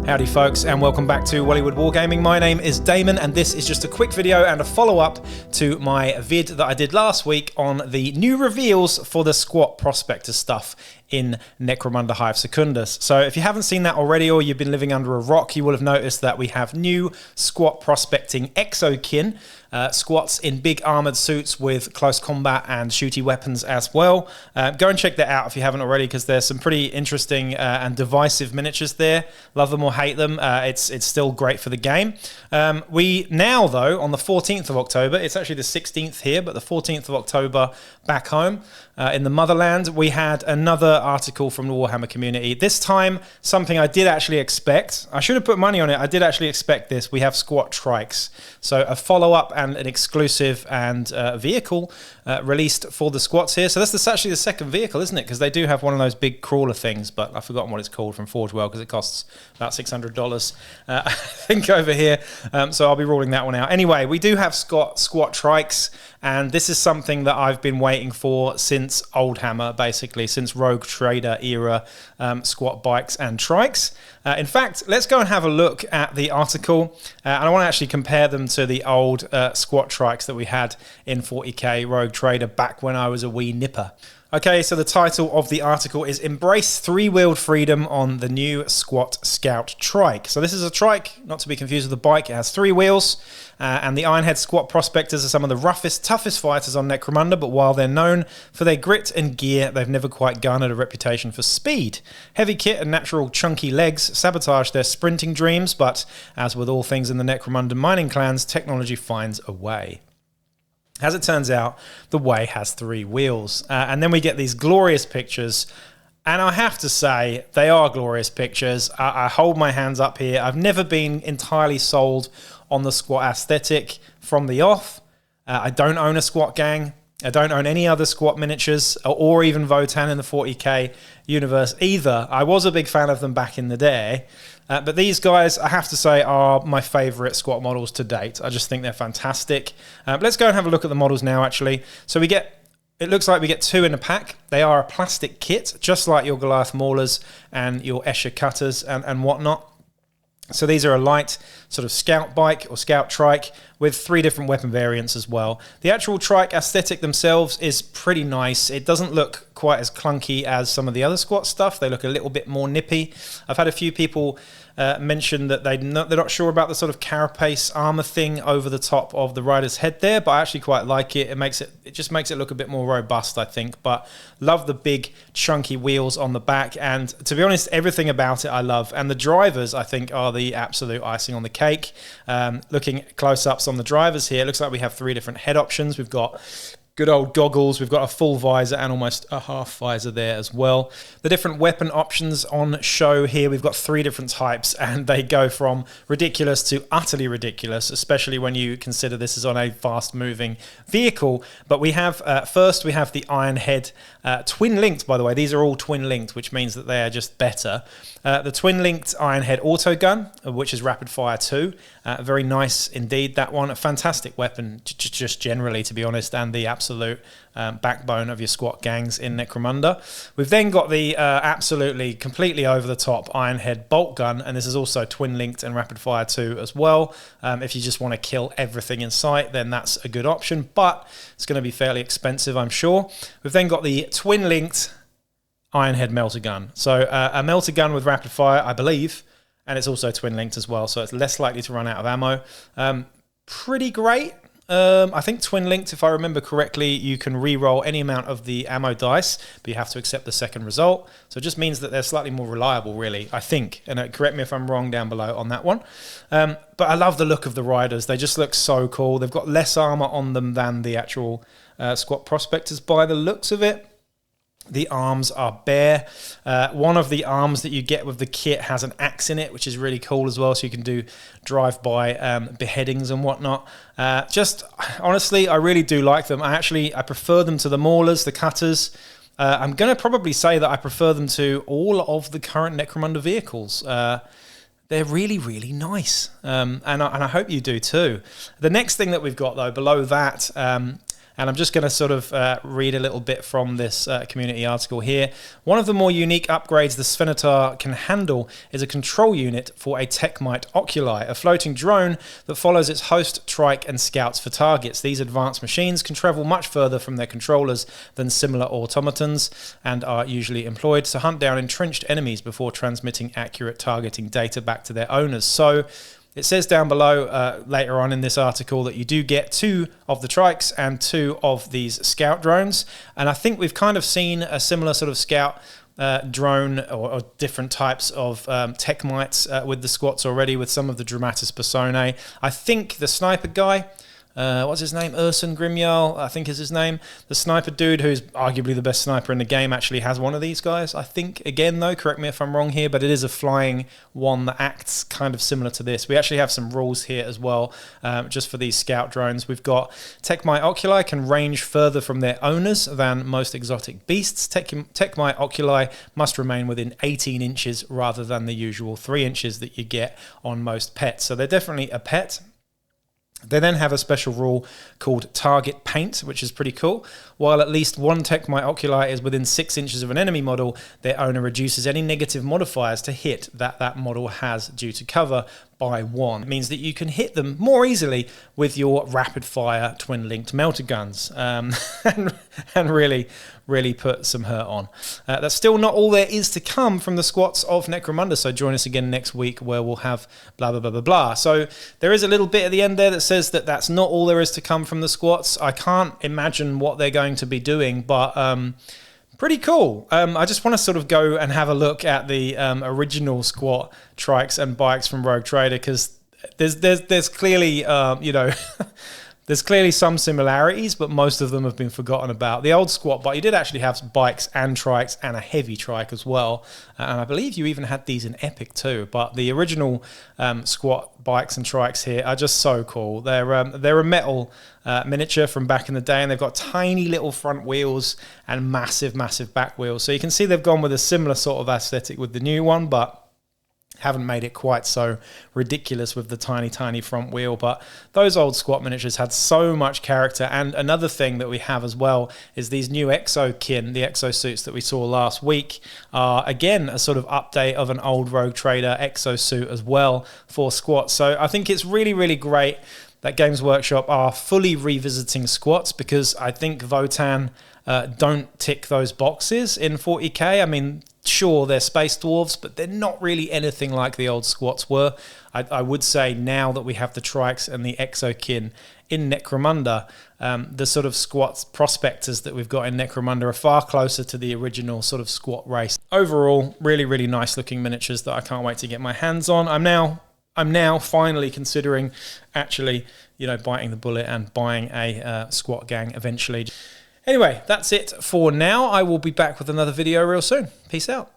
Howdy folks, and welcome back to Whollywood Wargaming. My name is Damon, and this is just a quick video and a follow-up to my vid that I did last week on the new reveals for the squat Prospector stuff in Necromunda Hive Secundus. So if you haven't seen that already, or you've been living under a rock, you will have noticed that we have new squat prospecting exokin, squats in big armored suits with close combat and shooty weapons as well. Go and check that out if you haven't already, because there's some pretty interesting and divisive miniatures there. Love them or hate them, it's still great for the game. We now, though, on the 14th of October, it's actually the 16th here, but the 14th of October back home in the motherland, we had another article from the Warhammer community. This time, something I did actually expect. I should have put money on it. I did actually expect this. We have squat trikes. So a follow-up and an exclusive and vehicle released for the squats here. So that's actually the second vehicle, isn't it? Because they do have one of those big crawler things, but I've forgotten what it's called from Forge World because it costs about $600, I think, over here. So I'll be ruling that one out. Anyway, we do have squat trikes, and this is something that I've been waiting for since Old Hammer, basically, since Rogue Trader era squat bikes and trikes. In fact, let's go and have a look at the article, and I want to actually compare them to the old squat trikes that we had in 40k Rogue Trader back when I was a wee nipper. Okay, so the title of the article is Embrace Three-Wheeled Freedom on the New Squat Scout Trike. So this is a trike, not to be confused with a bike. It has 3 wheels, and the Ironhead Squat Prospectors are some of the roughest, toughest fighters on Necromunda, but while they're known for their grit and gear, they've never quite garnered a reputation for speed. Heavy kit and natural chunky legs sabotage their sprinting dreams, but as with all things in the Necromunda mining clans, technology finds a way. As it turns out, the way has 3 wheels. And then we get these glorious pictures. And I have to say, they are glorious pictures. I hold my hands up here. I've never been entirely sold on the squat aesthetic from the off. I don't own a squat gang. I don't own any other squat miniatures or even Votan in the 40k universe either. I was a big fan of them back in the day. But these guys, I have to say, are my favourite squat models to date. I just think they're fantastic. Let's go and have a look at the models now, actually. So it looks like we get 2 in a pack. They are a plastic kit, just like your Goliath Maulers and your Escher Cutters and whatnot. So these are a light sort of scout bike or scout trike with 3 different weapon variants as well. The actual trike aesthetic themselves is pretty nice. It doesn't look quite as clunky as some of the other squat stuff. They look a little bit more nippy. I've had a few people mention that they're not sure about the sort of carapace armor thing over the top of the rider's head there, but I actually quite like it. It just makes it look a bit more robust, I think. But love the big chunky wheels on the back, and to be honest, everything about it I love. And the drivers, I think, are the absolute icing on the cake. Looking close-ups on the drivers here, it looks like we have 3 different head options. We've got good old goggles, we've got a full visor and almost a half visor there as well. The different weapon options on show here, we've got 3 different types, and they go from ridiculous to utterly ridiculous, especially when you consider this is on a fast-moving vehicle. But we have, first we have the Ironhead twin-linked, by the way. These are all twin-linked, which means that they are just better. The twin-linked Ironhead autogun, which is rapid fire 2. Very nice indeed, that one. A fantastic weapon, just generally, to be honest, and the absolute backbone of your squat gangs in Necromunda. We've then got the absolutely, completely over-the-top Ironhead bolt gun, and this is also twin-linked and rapid fire 2 as well. If you just want to kill everything in sight, then that's a good option, but it's going to be fairly expensive, I'm sure. We've then got the twin-linked Ironhead melter gun. So a melter gun with rapid fire, I believe, and it's also twin-linked as well, so it's less likely to run out of ammo. Pretty great. I think twin-linked, if I remember correctly, you can re-roll any amount of the ammo dice, but you have to accept the second result. So it just means that they're slightly more reliable, really, I think. And correct me if I'm wrong down below on that one. But I love the look of the riders. They just look so cool. They've got less armor on them than the actual squat prospectors by the looks of it. The arms are bare. One of the arms that you get with the kit has an axe in it, which is really cool as well, so you can do drive-by beheadings and whatnot. Just, honestly, I really do like them. I prefer them to the Maulers, the Cutters. I'm going to probably say that I prefer them to all of the current Necromunda vehicles. They're really, really nice, and I hope you do too. The next thing that we've got, though, below that, And I'm just going to sort of read a little bit from this community article here. One of the more unique upgrades the Sphenatar can handle is a control unit for a Techmite Oculi, a floating drone that follows its host, trike, and scouts for targets. These advanced machines can travel much further from their controllers than similar automatons and are usually employed to hunt down entrenched enemies before transmitting accurate targeting data back to their owners. So it says down below later on in this article that you do get 2 of the trikes and 2 of these scout drones. And I think we've kind of seen a similar sort of scout drone or different types of Techmites with the squats already, with some of the Dramatis Personae. I think the sniper guy, what's his name? Urson Grimjarl, I think is his name. The sniper dude, who's arguably the best sniper in the game, actually has one of these guys, I think. Again, though, correct me if I'm wrong here, but it is a flying one that acts kind of similar to this. We actually have some rules here as well, just for these scout drones. We've got Techmite Oculi can range further from their owners than most exotic beasts. Techmite Oculi must remain within 18 inches rather than the usual 3 inches that you get on most pets. So they're definitely a pet. They then have a special rule called target paint, which is pretty cool. While at least one Techmite Oculi is within 6 inches of an enemy model, their owner reduces any negative modifiers to hit that model has due to cover by 1. It means that you can hit them more easily with your rapid-fire twin-linked melter guns and really put some hurt on. That's still not all there is to come from the squats of Necromunda, so join us again next week where we'll have blah, blah, blah, blah, blah. So there is a little bit at the end there that says that that's not all there is to come from the squats. I can't imagine what they're going to be doing, but pretty cool. I just want to sort of go and have a look at the original squat trikes and bikes from Rogue Trader, because there's clearly you know there's clearly some similarities, but most of them have been forgotten about. The old squat bike, you did actually have bikes and trikes and a heavy trike as well, and I believe you even had these in Epic too. But the original squat bikes and trikes here are just so cool. They're a metal miniature from back in the day, and they've got tiny little front wheels and massive back wheels. So you can see they've gone with a similar sort of aesthetic with the new one, but haven't made it quite so ridiculous with the tiny front wheel. But those old squat miniatures had so much character. And another thing that we have as well is these new exokin, the exosuits that we saw last week, are again a sort of update of an old Rogue Trader exosuit as well for squats. So I think it's really great that Games Workshop are fully revisiting squats, because I think Votann don't tick those boxes in 40k. I mean, sure, they're space dwarves, but they're not really anything like the old squats were. I would say now that we have the trikes and the exokin in Necromunda, the sort of squat prospectors that we've got in Necromunda are far closer to the original sort of squat race. Overall, really nice looking miniatures that I can't wait to get my hands on. I'm now finally considering actually, you know, biting the bullet and buying a squat gang eventually. Anyway, that's it for now. I will be back with another video real soon. Peace out.